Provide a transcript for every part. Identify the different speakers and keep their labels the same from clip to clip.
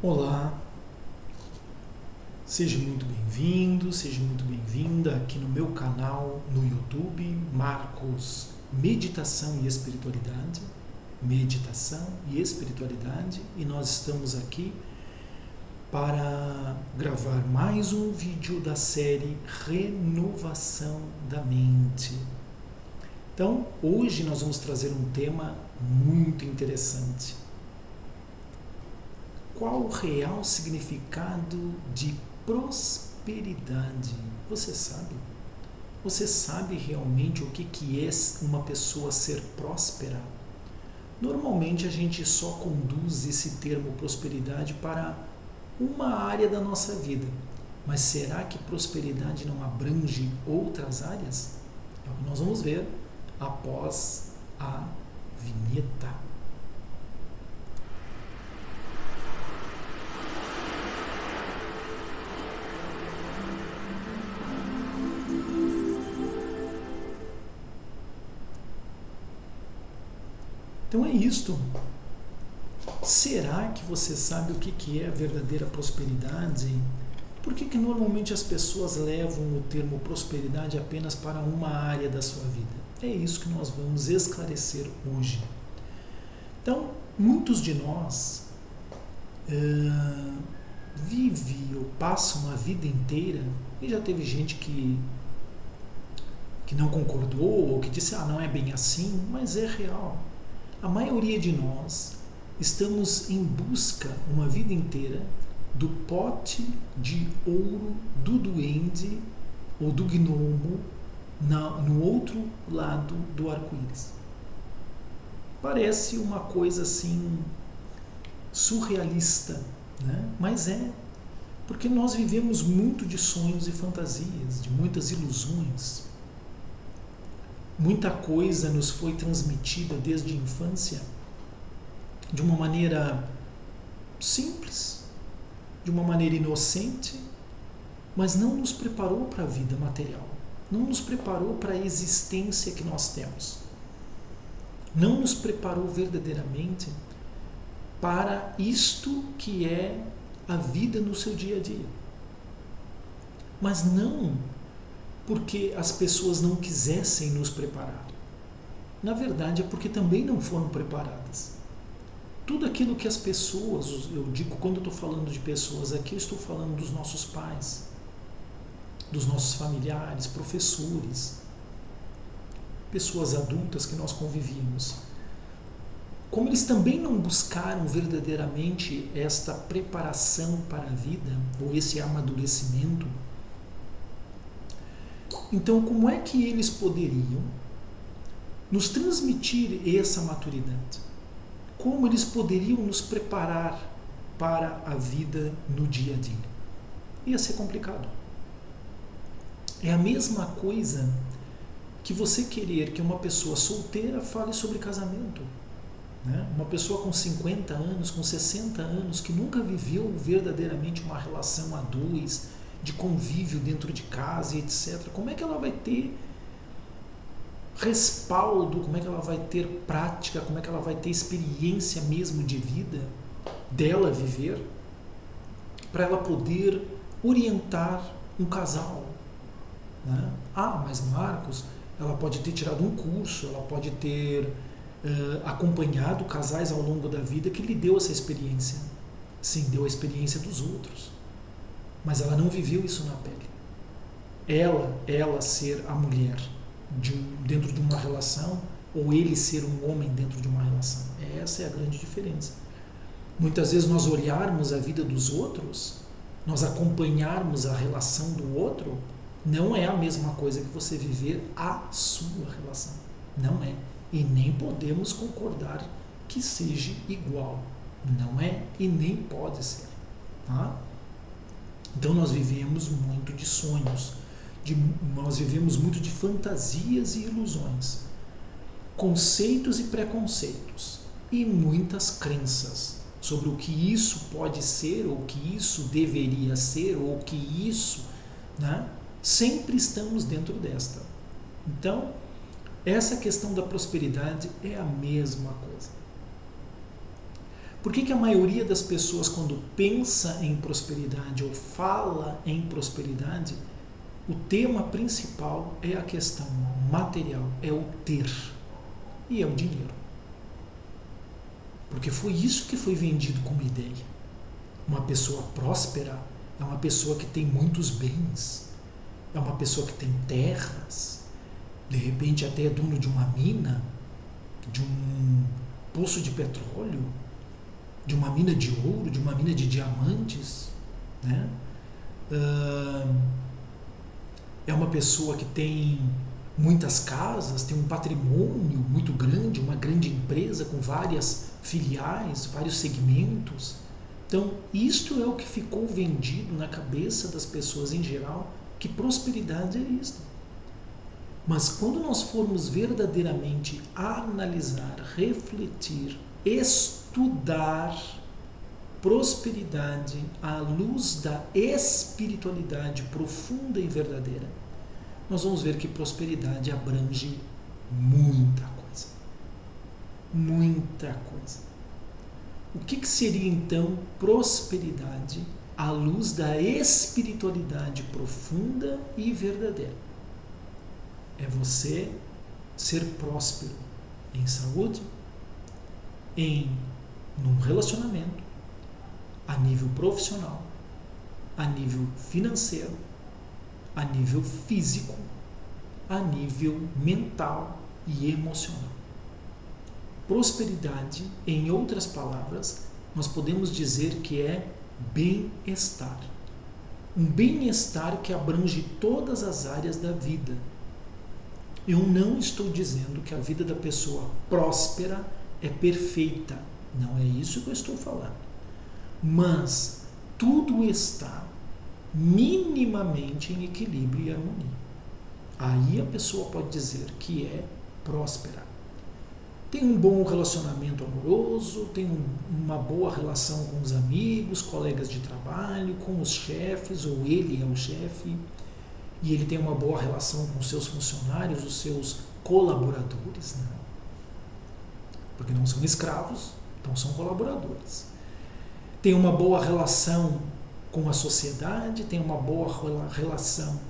Speaker 1: Olá, seja muito bem-vindo, seja muito bem-vinda aqui no meu canal no YouTube, Marcos Meditação e Espiritualidade. Meditação e Espiritualidade, e nós estamos aqui para gravar mais um vídeo da série Renovação da Mente. Então, hoje nós vamos trazer um tema muito interessante. Qual o real significado de prosperidade? Você sabe? Você sabe realmente o que é uma pessoa ser próspera? Normalmente a gente só conduz esse termo prosperidade para uma área da nossa vida. Mas será que prosperidade não abrange outras áreas? É o que nós vamos ver após a vinheta. Então é isto. Será que você sabe o que é a verdadeira prosperidade? Por que normalmente as pessoas levam o termo prosperidade apenas para uma área da sua vida? É isso que nós vamos esclarecer hoje. Então, muitos de nós vivem ou passam a vida inteira, e já teve gente que não concordou, ou que disse, não é bem assim, mas é real. A maioria de nós estamos em busca, uma vida inteira, do pote de ouro do duende ou do gnomo no outro lado do arco-íris. Parece uma coisa assim surrealista, né? Mas é, porque nós vivemos muito de sonhos e fantasias, de muitas ilusões. Muita coisa nos foi transmitida desde a infância de uma maneira simples, de uma maneira inocente, mas não nos preparou para a vida material, não nos preparou para a existência que nós temos, não nos preparou verdadeiramente para isto que é a vida no seu dia a dia. Mas não porque as pessoas não quisessem nos preparar. Na verdade, é porque também não foram preparadas. Tudo aquilo que as pessoas, eu digo, quando eu estou falando de pessoas aqui, eu estou falando dos nossos pais, dos nossos familiares, professores, pessoas adultas que nós convivíamos. Como eles também não buscaram verdadeiramente esta preparação para a vida, ou esse amadurecimento, então, como é que eles poderiam nos transmitir essa maturidade? Como eles poderiam nos preparar para a vida no dia a dia? Ia ser complicado. É a mesma coisa que você querer que uma pessoa solteira fale sobre casamento, né? Uma pessoa com 50 anos, com 60 anos, que nunca viveu verdadeiramente uma relação a dois, de convívio dentro de casa e etc. Como é que ela vai ter respaldo, como é que ela vai ter prática, como é que ela vai ter experiência mesmo de vida dela viver para ela poder orientar um casal, né? Mas Marcos, ela pode ter tirado um curso, ela pode ter acompanhado casais ao longo da vida que lhe deu essa experiência. Sim, deu a experiência dos outros. Mas ela não viveu isso na pele. Ela ser a mulher dentro de uma relação, ou ele ser um homem dentro de uma relação. Essa é a grande diferença. Muitas vezes nós olharmos a vida dos outros, nós acompanharmos a relação do outro, não é a mesma coisa que você viver a sua relação. Não é. E nem podemos concordar que seja igual. Não é e nem pode ser. Tá? Então nós vivemos muito de sonhos, nós vivemos muito de fantasias e ilusões, conceitos e preconceitos e muitas crenças sobre o que isso pode ser, ou o que isso deveria ser, ou o que isso, né? Sempre estamos dentro desta. Então, essa questão da prosperidade é a mesma coisa. Por que a maioria das pessoas, quando pensa em prosperidade ou fala em prosperidade, o tema principal é a questão material, é o ter, e é o dinheiro. Porque foi isso que foi vendido como ideia. Uma pessoa próspera é uma pessoa que tem muitos bens, é uma pessoa que tem terras, de repente até é dono de uma mina, de um poço de petróleo, de uma mina de ouro, de uma mina de diamantes, né? É uma pessoa que tem muitas casas, tem um patrimônio muito grande, uma grande empresa com várias filiais, vários segmentos. Então, isto é o que ficou vendido na cabeça das pessoas em geral, que prosperidade é isto. Mas quando nós formos verdadeiramente analisar, refletir, estudar prosperidade à luz da espiritualidade profunda e verdadeira, nós vamos ver que prosperidade abrange muita coisa. Muita coisa. O que seria então prosperidade à luz da espiritualidade profunda e verdadeira? É você ser próspero em saúde, num relacionamento, a nível profissional, a nível financeiro, a nível físico, a nível mental e emocional. Prosperidade, em outras palavras, nós podemos dizer que é bem-estar. Um bem-estar que abrange todas as áreas da vida. Eu não estou dizendo que a vida da pessoa próspera é perfeita. Não é isso que eu estou falando. Mas tudo está minimamente em equilíbrio e harmonia. Aí a pessoa pode dizer que é próspera. Tem um bom relacionamento amoroso, tem uma boa relação com os amigos, colegas de trabalho, com os chefes, ou ele é o chefe, e ele tem uma boa relação com os seus funcionários, os seus colaboradores, né? Porque não são escravos, então são colaboradores. Tem uma boa relação com a sociedade, tem uma boa relação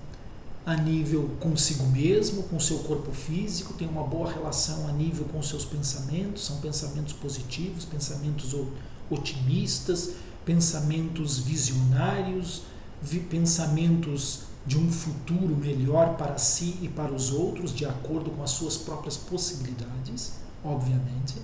Speaker 1: a nível consigo mesmo, com o seu corpo físico, tem uma boa relação a nível com os seus pensamentos, são pensamentos positivos, pensamentos otimistas, pensamentos visionários, pensamentos de um futuro melhor para si e para os outros, de acordo com as suas próprias possibilidades, obviamente.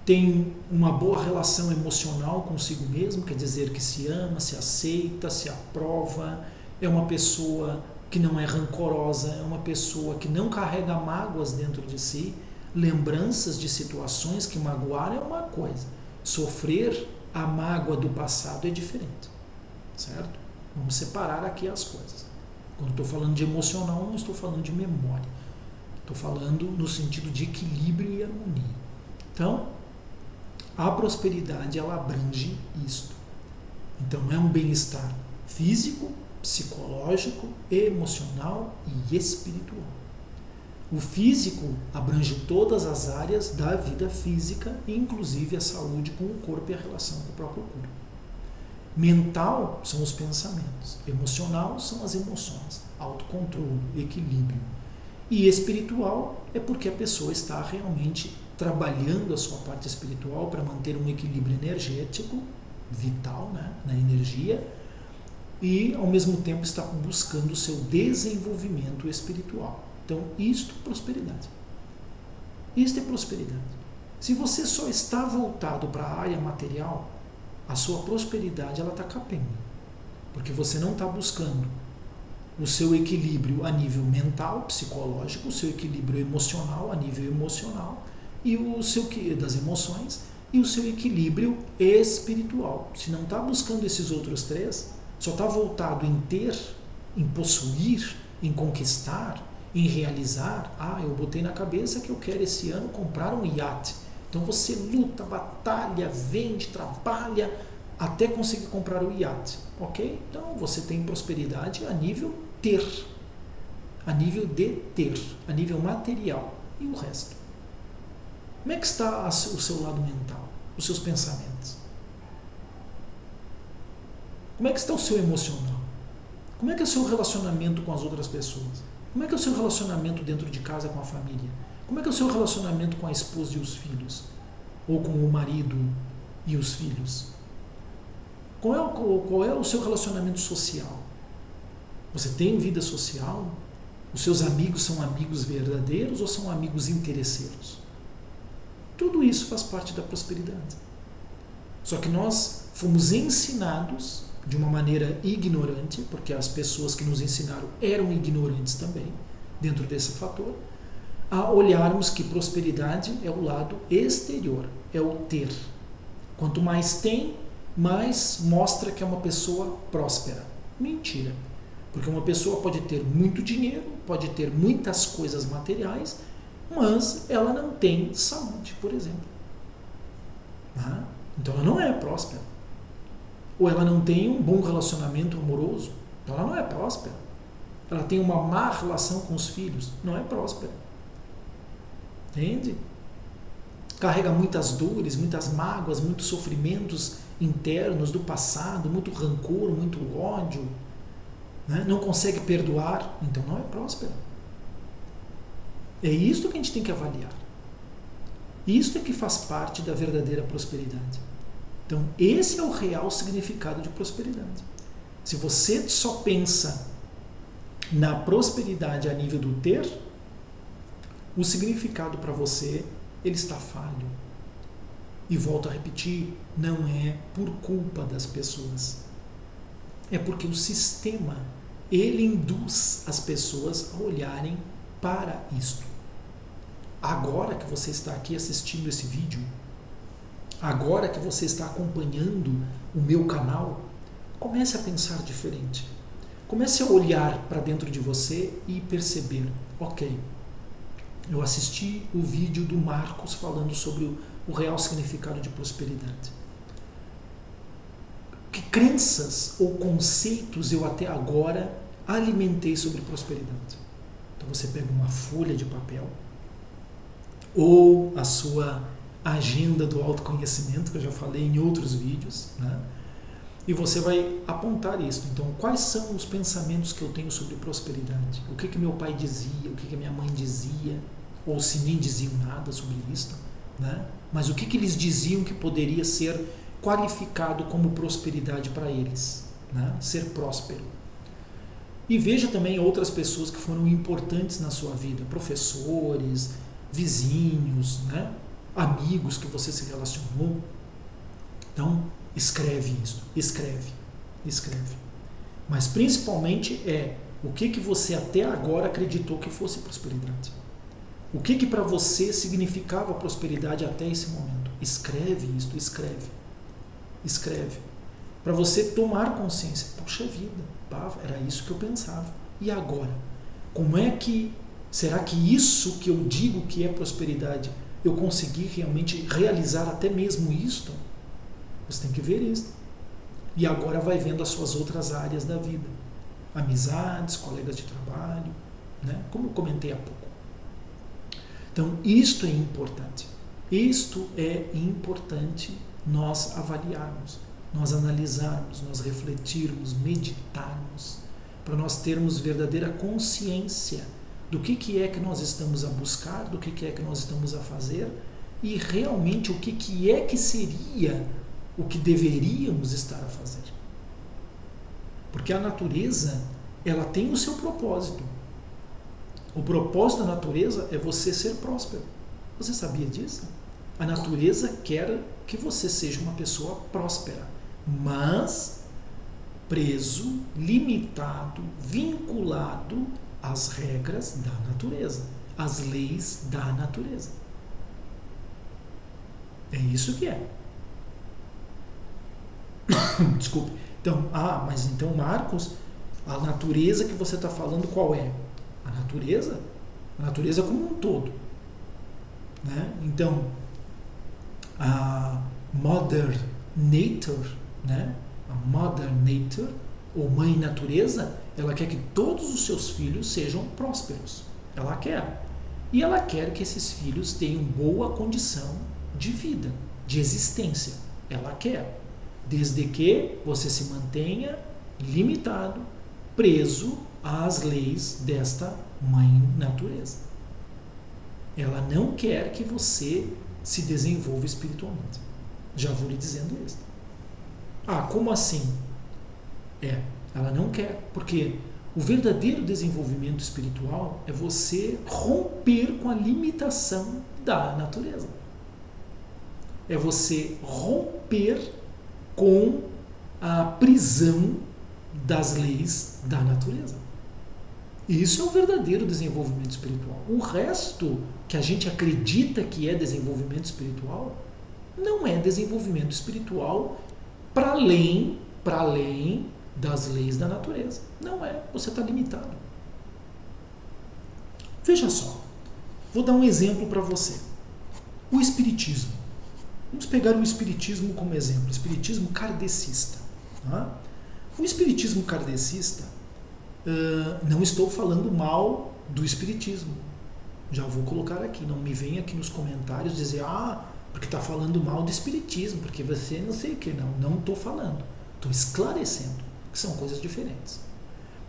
Speaker 1: Tem uma boa relação emocional consigo mesmo, quer dizer que se ama, se aceita, se aprova, é uma pessoa que não é rancorosa, é uma pessoa que não carrega mágoas dentro de si, lembranças de situações que magoaram é uma coisa, sofrer a mágoa do passado é diferente, certo? Vamos separar aqui as coisas. Quando estou falando de emocional, não estou falando de memória, estou falando no sentido de equilíbrio e harmonia. Então, a prosperidade, ela abrange isto. Então, é um bem-estar físico, psicológico, emocional e espiritual. O físico abrange todas as áreas da vida física, inclusive a saúde com o corpo e a relação com o próprio corpo. Mental são os pensamentos, emocional são as emoções, autocontrole, equilíbrio. E espiritual é porque a pessoa está realmente trabalhando a sua parte espiritual para manter um equilíbrio energético, vital, né, na energia, e ao mesmo tempo está buscando o seu desenvolvimento espiritual. Então, isto é prosperidade. Isto é prosperidade. Se você só está voltado para a área material, a sua prosperidade ela está capenga, porque você não está buscando o seu equilíbrio a nível mental, psicológico, o seu equilíbrio emocional a nível emocional, e o seu das emoções, e o seu equilíbrio espiritual. Se não está buscando esses outros três, só está voltado em ter, em possuir, em conquistar, em realizar. Eu botei na cabeça que eu quero esse ano comprar um iate. Então você luta, batalha, vende, trabalha até conseguir comprar o iate, ok? Então você tem prosperidade a nível ter, a nível de ter, a nível material, e o resto. Como é que está o seu lado mental, os seus pensamentos? Como é que está o seu emocional? Como é que é o seu relacionamento com as outras pessoas? Como é que é o seu relacionamento dentro de casa com a família? Como é que é o seu relacionamento com a esposa e os filhos? Ou com o marido e os filhos? Qual é o seu relacionamento social? Você tem vida social? Os seus amigos são amigos verdadeiros ou são amigos interesseiros? Tudo isso faz parte da prosperidade. Só que nós fomos ensinados de uma maneira ignorante, porque as pessoas que nos ensinaram eram ignorantes também, dentro desse fator, a olharmos que prosperidade é o lado exterior, é o ter. Quanto mais tem, mais mostra que é uma pessoa próspera. Mentira. Porque uma pessoa pode ter muito dinheiro, pode ter muitas coisas materiais, mas ela não tem saúde, por exemplo. Então ela não é próspera. Ou ela não tem um bom relacionamento amoroso, então ela não é próspera. Ela tem uma má relação com os filhos, não é próspera. Entende? Carrega muitas dores, muitas mágoas, muitos sofrimentos internos do passado, muito rancor, muito ódio, né? Não consegue perdoar, então não é próspera. É isso que a gente tem que avaliar. Isso é que faz parte da verdadeira prosperidade. Então, esse é o real significado de prosperidade. Se você só pensa na prosperidade a nível do ter, o significado para você, ele está falho. E volto a repetir, não é por culpa das pessoas. É porque o sistema, ele induz as pessoas a olharem para isto. Agora que você está aqui assistindo esse vídeo, agora que você está acompanhando o meu canal, comece a pensar diferente. Comece a olhar para dentro de você e perceber, ok, eu assisti o vídeo do Marcos falando sobre o real significado de prosperidade. Que crenças ou conceitos eu até agora alimentei sobre prosperidade? Então você pega uma folha de papel ou a sua agenda do autoconhecimento, que eu já falei em outros vídeos, né? E você vai apontar isso. Então, quais são os pensamentos que eu tenho sobre prosperidade? O que meu pai dizia, o que minha mãe dizia, ou se nem diziam nada sobre isso, né? Mas o que eles diziam que poderia ser qualificado como prosperidade para eles, né? Ser próspero. E veja também outras pessoas que foram importantes na sua vida, professores, vizinhos, né? Amigos que você se relacionou. Então, escreve isso, escreve. Mas principalmente o que você até agora acreditou que fosse prosperidade. O que para você significava prosperidade até esse momento. Escreve isso, escreve. Para você tomar consciência. Puxa vida, era isso que eu pensava. E agora? Será que isso que eu digo que é prosperidade, eu consegui realmente realizar até mesmo isto? Você tem que ver isso. E agora vai vendo as suas outras áreas da vida. Amizades, colegas de trabalho, né? Como eu comentei há pouco. Então, isto é importante. Isto é importante nós avaliarmos, nós analisarmos, nós refletirmos, meditarmos, para nós termos verdadeira consciência do que é que nós estamos a buscar, do que é que nós estamos a fazer e realmente o que é que seria o que deveríamos estar a fazer. Porque a natureza, ela tem o seu propósito. O propósito da natureza é você ser próspero. Você sabia disso? A natureza quer que você seja uma pessoa próspera, mas preso, limitado, vinculado às regras da natureza, às leis da natureza. É isso que é. Desculpe. Então, mas então, Marcos, a natureza que você está falando qual é? A natureza como um todo, né? Então, a Mother Nature, né? A Mother Nature, ou Mãe Natureza, ela quer que todos os seus filhos sejam prósperos. Ela quer. E ela quer que esses filhos tenham boa condição de vida, de existência. Ela quer, desde que você se mantenha limitado, preso às leis desta mãe natureza. Ela não quer que você se desenvolva espiritualmente. Já vou lhe dizendo isso. Ah, como assim? Ela não quer, porque o verdadeiro desenvolvimento espiritual é você romper com a limitação da natureza. É você romper com a prisão das leis da natureza. Isso é o verdadeiro desenvolvimento espiritual. O resto que a gente acredita que é desenvolvimento espiritual não é desenvolvimento espiritual para além das leis da natureza. Não é. Você está limitado. Veja só. Vou dar um exemplo para você. O espiritismo. Vamos pegar o espiritismo como exemplo. O espiritismo kardecista. Tá? O espiritismo kardecista, não estou falando mal do espiritismo. Já vou colocar aqui. Não me venha aqui nos comentários dizer, porque está falando mal do espiritismo, porque você não sei o que. Não estou falando. Estou esclarecendo que são coisas diferentes.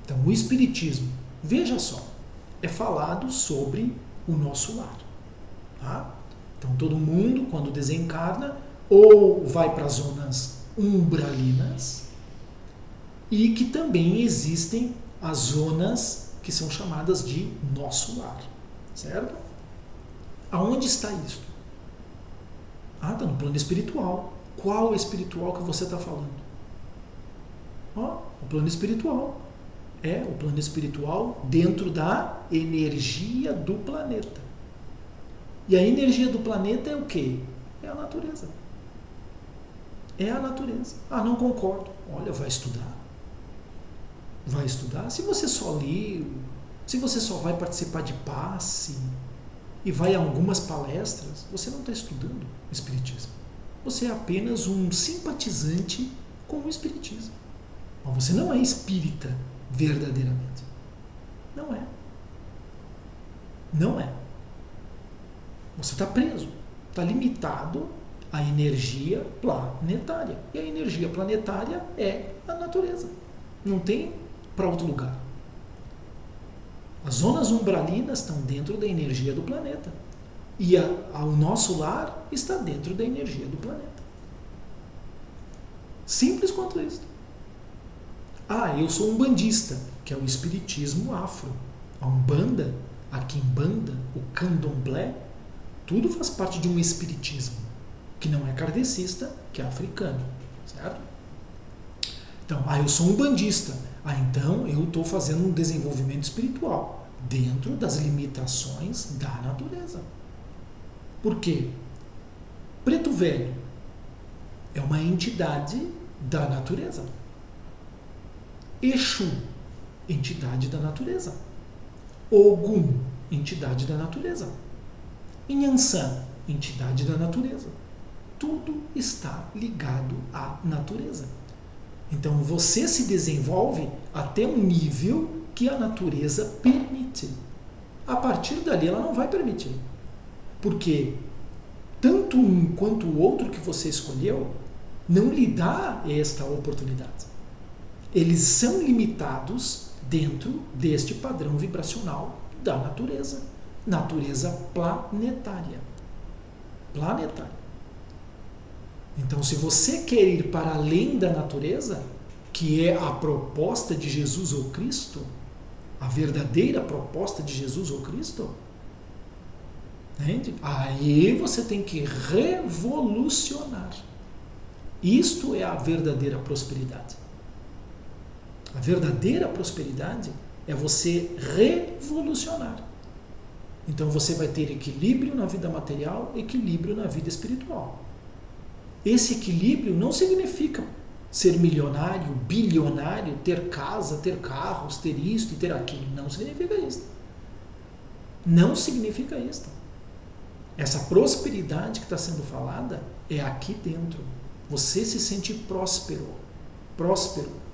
Speaker 1: Então, o espiritismo, veja só, é falado sobre o nosso lar. Tá? Então, todo mundo, quando desencarna, ou vai para as zonas umbralinas, e que também existem as zonas que são chamadas de nosso lar. Certo? Aonde está isso? Está no plano espiritual. Qual espiritual que você está falando? O plano espiritual. O plano espiritual dentro da energia do planeta. E a energia do planeta é o quê? É a natureza. É a natureza. Não concordo. Olha, vai estudar. Vai estudar. Se você só lê, se você só vai participar de passe e vai a algumas palestras, você não está estudando o espiritismo. Você é apenas um simpatizante com o espiritismo. Mas você não é espírita verdadeiramente. Não é. Não é. Você está preso, está limitado à energia planetária. E a energia planetária é a natureza. Não tem para outro lugar. As zonas umbralinas estão dentro da energia do planeta. E o nosso lar está dentro da energia do planeta. Simples quanto isso. Eu sou um umbandista, que é o espiritismo afro. A Umbanda, a Quimbanda, o Candomblé, tudo faz parte de um espiritismo, que não é kardecista, que é africano. Certo? Então, eu sou um umbandista. Então eu estou fazendo um desenvolvimento espiritual dentro das limitações da natureza. Por quê? Preto Velho é uma entidade da natureza. Exu, entidade da natureza. Ogum, entidade da natureza. Inhansã, entidade da natureza. Tudo está ligado à natureza. Então você se desenvolve até um nível que a natureza permite. A partir dali ela não vai permitir. Porque tanto um quanto o outro que você escolheu não lhe dá esta oportunidade. Eles são limitados dentro deste padrão vibracional da natureza. Natureza planetária. Planetária. Então, se você quer ir para além da natureza, que é a proposta de Jesus ou Cristo, a verdadeira proposta de Jesus ou Cristo, entende? Aí você tem que revolucionar. Isto é a verdadeira prosperidade. A verdadeira prosperidade é você revolucionar. Então você vai ter equilíbrio na vida material, equilíbrio na vida espiritual. Esse equilíbrio não significa ser milionário, bilionário, ter casa, ter carros, ter isto e ter aquilo. Não significa isso. Não significa isso. Essa prosperidade que está sendo falada é aqui dentro. Você se sente próspero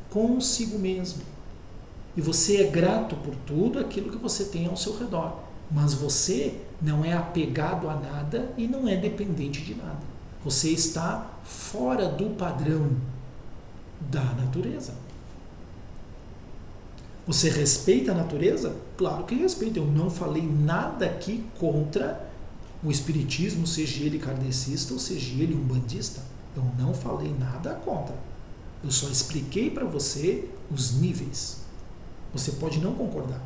Speaker 1: consigo mesmo. E você é grato por tudo aquilo que você tem ao seu redor. Mas você não é apegado a nada e não é dependente de nada. Você está fora do padrão da natureza. Você respeita a natureza? Claro que respeito. Eu não falei nada aqui contra o espiritismo, seja ele kardecista ou seja ele umbandista. Eu não falei nada contra. Eu só expliquei para você os níveis. Você pode não concordar.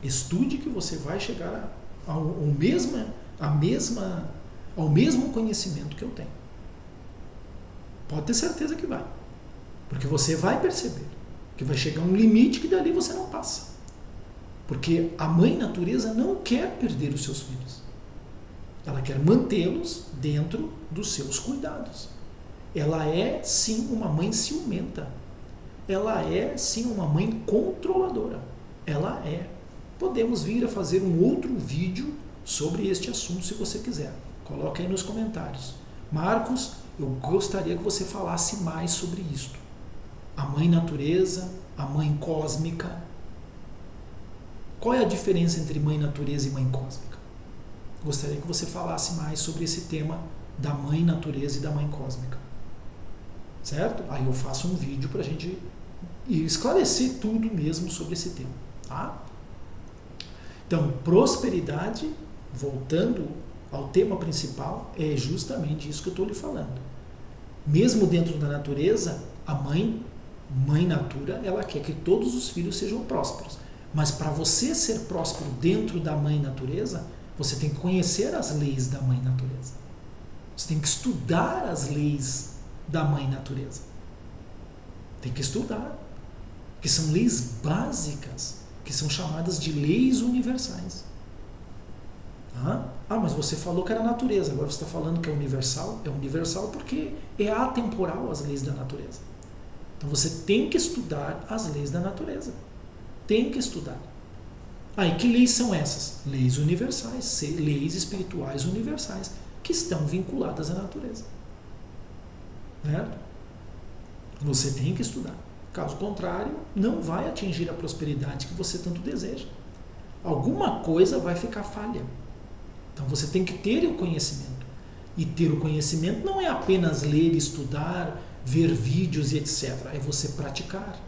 Speaker 1: Estude que você vai chegar ao mesmo conhecimento que eu tenho. Pode ter certeza que vai. Porque você vai perceber que vai chegar um limite que dali você não passa. Porque a mãe natureza não quer perder os seus filhos. Ela quer mantê-los dentro dos seus cuidados. Ela é sim uma mãe ciumenta. Ela é sim uma mãe controladora. Ela é. Podemos vir a fazer um outro vídeo sobre este assunto se você quiser. Coloque aí nos comentários. Marcos, eu gostaria que você falasse mais sobre isto. A mãe natureza, a mãe cósmica. Qual é a diferença entre mãe natureza e mãe cósmica? Gostaria que você falasse mais sobre esse tema da mãe natureza e da mãe cósmica. Certo? Aí eu faço um vídeo para a gente esclarecer tudo mesmo sobre esse tema. Tá? Então, prosperidade, voltando ao tema principal, é justamente isso que eu estou lhe falando. Mesmo dentro da natureza, a mãe natura, ela quer que todos os filhos sejam prósperos. Mas para você ser próspero dentro da mãe natureza, você tem que conhecer as leis da mãe natureza. Você tem que estudar as leis da mãe natureza. Tem que estudar. Que são leis básicas, que são chamadas de leis universais. Mas você falou que era natureza, agora você está falando que é universal? É universal porque é atemporal as leis da natureza. Então você tem que estudar as leis da natureza. Tem que estudar. E que leis são essas? Leis universais, leis espirituais universais, que estão vinculadas à natureza. Certo? Você tem que estudar. Caso contrário, não vai atingir a prosperidade que você tanto deseja. Alguma coisa vai ficar falha. Então você tem que ter o conhecimento. E ter o conhecimento não é apenas ler, estudar, ver vídeos e etc. É você praticar.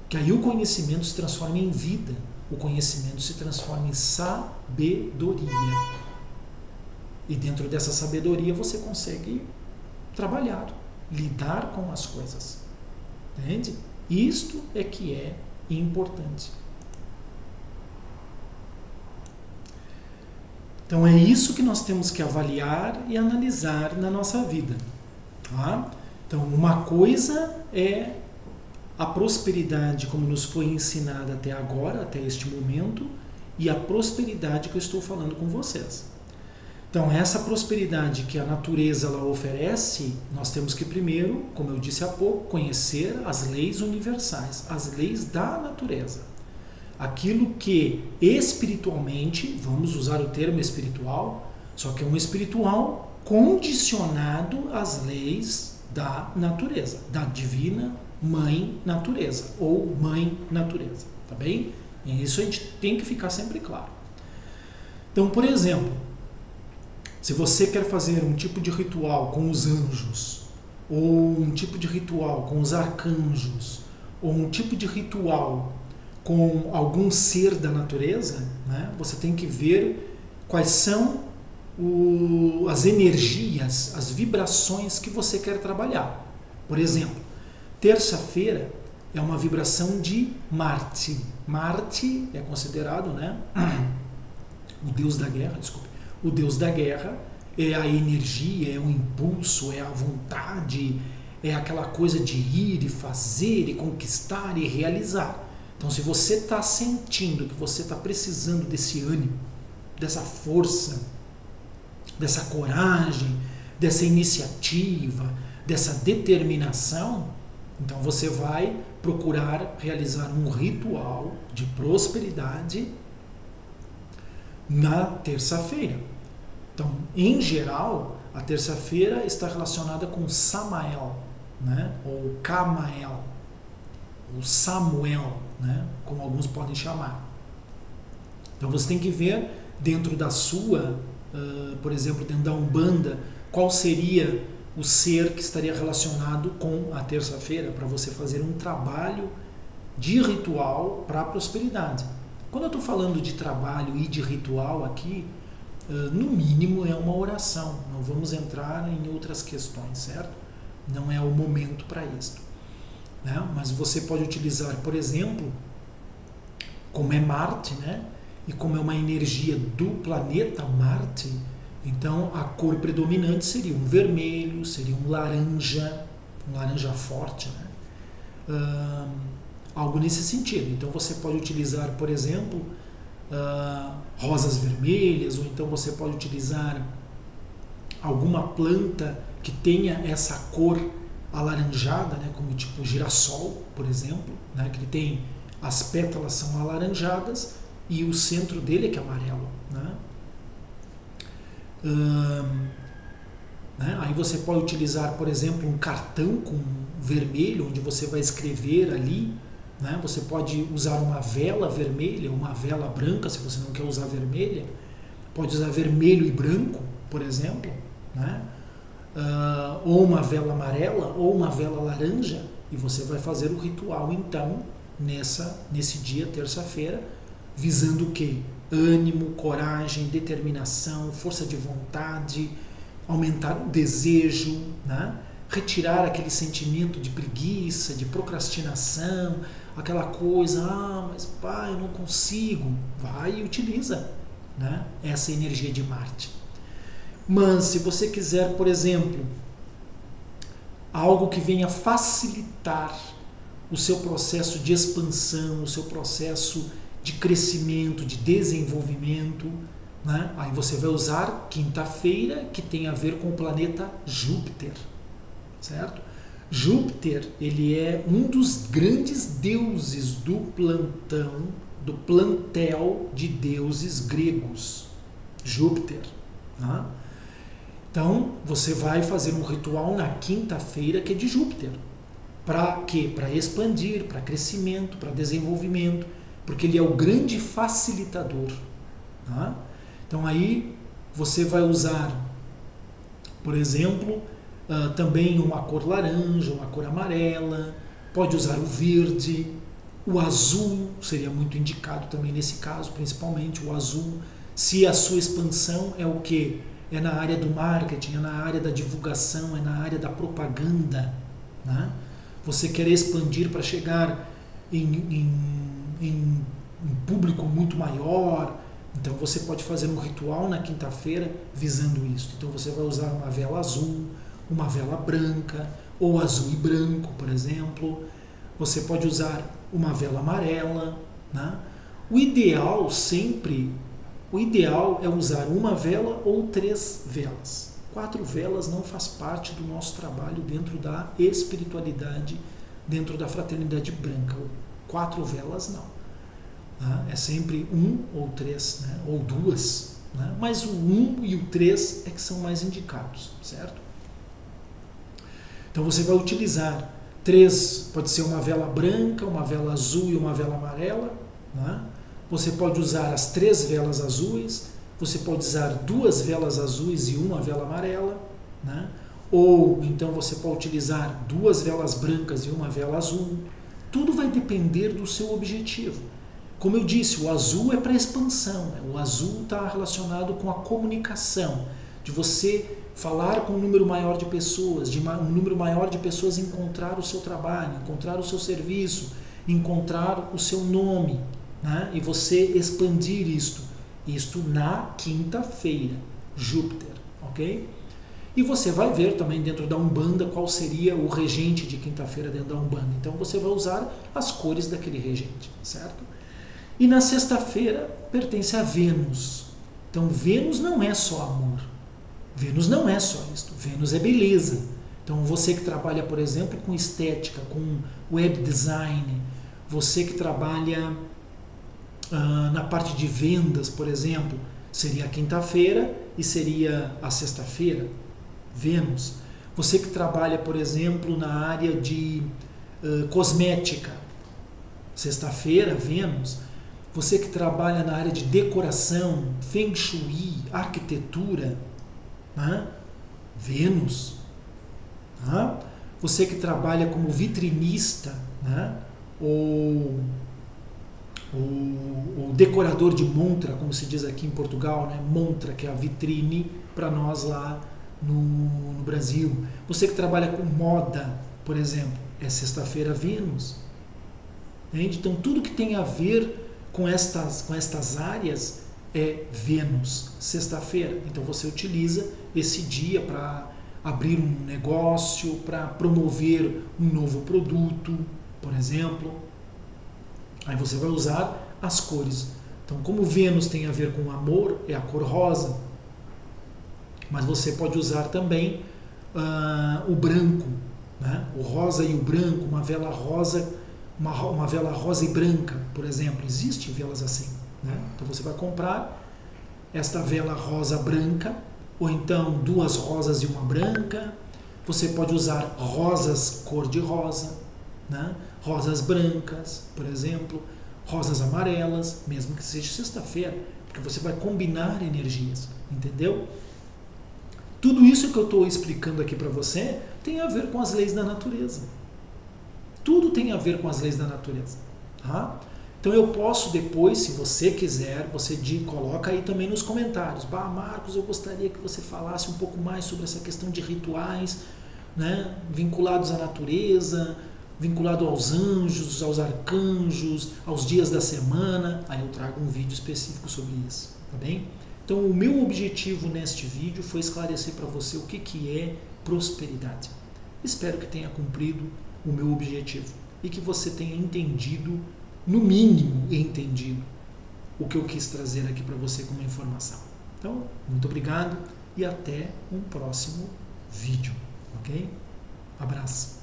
Speaker 1: Que aí o conhecimento se transforma em vida. O conhecimento se transforma em sabedoria. E dentro dessa sabedoria você consegue trabalhar, lidar com as coisas. Entende? Isto é que é importante. Então é isso que nós temos que avaliar e analisar na nossa vida. Tá? Então uma coisa é a prosperidade como nos foi ensinada até agora, até este momento, e a prosperidade que eu estou falando com vocês. Então essa prosperidade que a natureza ela oferece, nós temos que primeiro, como eu disse há pouco, conhecer as leis universais, as leis da natureza. Aquilo que espiritualmente, vamos usar o termo espiritual, só que é um espiritual condicionado às leis da natureza, da divina mãe natureza, ou mãe natureza, tá bem? E isso a gente tem que ficar sempre claro. Então, por exemplo, se você quer fazer um tipo de ritual com os anjos, ou um tipo de ritual com os arcanjos, ou um tipo de ritual com algum ser da natureza, né, você tem que ver quais são as energias, as vibrações que você quer trabalhar. Por exemplo, terça-feira é uma vibração de Marte. Marte é considerado, né, o deus da guerra, desculpe. O deus da guerra é a energia, é o impulso, é a vontade, é aquela coisa de ir e fazer e conquistar e realizar. Então, se você está sentindo que você está precisando desse ânimo, dessa força, dessa coragem, dessa iniciativa, dessa determinação, então você vai procurar realizar um ritual de prosperidade na terça-feira. Então, em geral, a terça-feira está relacionada com Samael, né? Ou Camael, ou Samuel, né? Como alguns podem chamar. Então você tem que ver dentro da sua, por exemplo, dentro da Umbanda, qual seria o ser que estaria relacionado com a terça-feira para você fazer um trabalho de ritual para a prosperidade. Quando eu estou falando de trabalho e de ritual aqui, no mínimo é uma oração. Não vamos entrar em outras questões, certo? Não é o momento para isso. Né? Mas você pode utilizar, por exemplo, como é Marte, né? E como é uma energia do planeta Marte, então a cor predominante seria um vermelho, seria um laranja forte, né? Algo nesse sentido. Então você pode utilizar, por exemplo, rosas vermelhas, ou então você pode utilizar alguma planta que tenha essa cor alaranjada, né? Como tipo girassol, por exemplo, né? Que ele tem, as pétalas são alaranjadas e o centro dele é que é amarelo, né? Aí você pode utilizar, por exemplo, um cartão com vermelho, onde você vai escrever ali, né? Você pode usar uma vela vermelha, uma vela branca, se você não quer usar vermelha, pode usar vermelho e branco, por exemplo, né? Ou uma vela amarela, ou uma vela laranja, e você vai fazer o ritual, então, nesse dia, terça-feira, visando o quê? Ânimo, coragem, determinação, força de vontade, aumentar o desejo, né? Retirar aquele sentimento de preguiça, de procrastinação, aquela coisa, mas pai, eu não consigo. Vai e utiliza, né? Essa energia de Marte. Mas se você quiser, por exemplo, algo que venha facilitar o seu processo de expansão, o seu processo de crescimento, de desenvolvimento, né? Aí você vai usar quinta-feira, que tem a ver com o planeta Júpiter, certo? Júpiter, ele é um dos grandes deuses do plantel de deuses gregos. Júpiter, né? Então, você vai fazer um ritual na quinta-feira que é de Júpiter. Para quê? Para expandir, para crescimento, para desenvolvimento, porque ele é o grande facilitador. Tá? Então aí você vai usar, por exemplo, também uma cor laranja, uma cor amarela, pode usar o verde, o azul seria muito indicado também nesse caso, principalmente o azul, se a sua expansão é o quê? É na área do marketing, é na área da divulgação, é na área da propaganda. Né? Você quer expandir para chegar em um público muito maior, então você pode fazer um ritual na quinta-feira visando isso. Então você vai usar uma vela azul, uma vela branca, ou azul e branco, por exemplo. Você pode usar uma vela amarela. Né? O ideal é usar uma vela ou 3 velas. 4 velas não faz parte do nosso trabalho dentro da espiritualidade, dentro da fraternidade branca. 4 velas não. É sempre 1 ou 3, né? Ou 2. Né? Mas o 1 e o 3 é que são mais indicados, certo? Então você vai utilizar 3, pode ser uma vela branca, uma vela azul e uma vela amarela. Né? Você pode usar as 3 velas azuis, você pode usar 2 velas azuis e uma vela amarela, né? Ou então você pode utilizar 2 velas brancas e uma vela azul. Tudo vai depender do seu objetivo. Como eu disse, o azul é para expansão, né? O azul está relacionado com a comunicação, de você falar com um número maior de pessoas, de um número maior de pessoas encontrar o seu trabalho, encontrar o seu serviço, encontrar o seu nome, né? E você expandir isto na quinta-feira, Júpiter, ok? E você vai ver também dentro da Umbanda qual seria o regente de quinta-feira dentro da Umbanda. Então você vai usar as cores daquele regente, certo? E na sexta-feira pertence a Vênus. Então Vênus não é só amor. Vênus não é só isto. Vênus é beleza. Então você que trabalha, por exemplo, com estética, com web design, você que trabalha na parte de vendas, por exemplo, seria a quinta-feira e seria a sexta-feira, Vênus. Você que trabalha, por exemplo, na área de cosmética, sexta-feira, Vênus. você que trabalha na área de decoração, Feng Shui, arquitetura, né? Vênus. Né? Você que trabalha como vitrinista, né? ou decorador de montra, como se diz aqui em Portugal, né? Montra, que é a vitrine para nós lá no Brasil. Você que trabalha com moda, por exemplo, é sexta-feira Vênus. Entende? Então tudo que tem a ver com estas áreas é Vênus, sexta-feira. Então você utiliza esse dia para abrir um negócio, para promover um novo produto, por exemplo. Aí você vai usar as cores. Então, como Vênus tem a ver com amor, é a cor rosa. Mas você pode usar também o branco, né? O rosa e o branco, uma vela rosa, uma vela rosa e branca, por exemplo. Existem velas assim, né? Então você vai comprar esta vela rosa branca, ou então duas rosas e uma branca. Você pode usar rosas cor de rosa, né? Rosas brancas, por exemplo, rosas amarelas, mesmo que seja sexta-feira, porque você vai combinar energias, entendeu? Tudo isso que eu estou explicando aqui para você tem a ver com as leis da natureza. Tudo tem a ver com as leis da natureza. Tá? Então eu posso depois, se você quiser, coloca aí também nos comentários. Marcos, eu gostaria que você falasse um pouco mais sobre essa questão de rituais, né, vinculados à natureza, vinculado aos anjos, aos arcanjos, aos dias da semana. Aí eu trago um vídeo específico sobre isso, tá bem? Então o meu objetivo neste vídeo foi esclarecer para você o que é prosperidade. Espero que tenha cumprido o meu objetivo e que você tenha entendido, no mínimo entendido, o que eu quis trazer aqui para você como informação. Então, muito obrigado e até um próximo vídeo, ok? Abraço.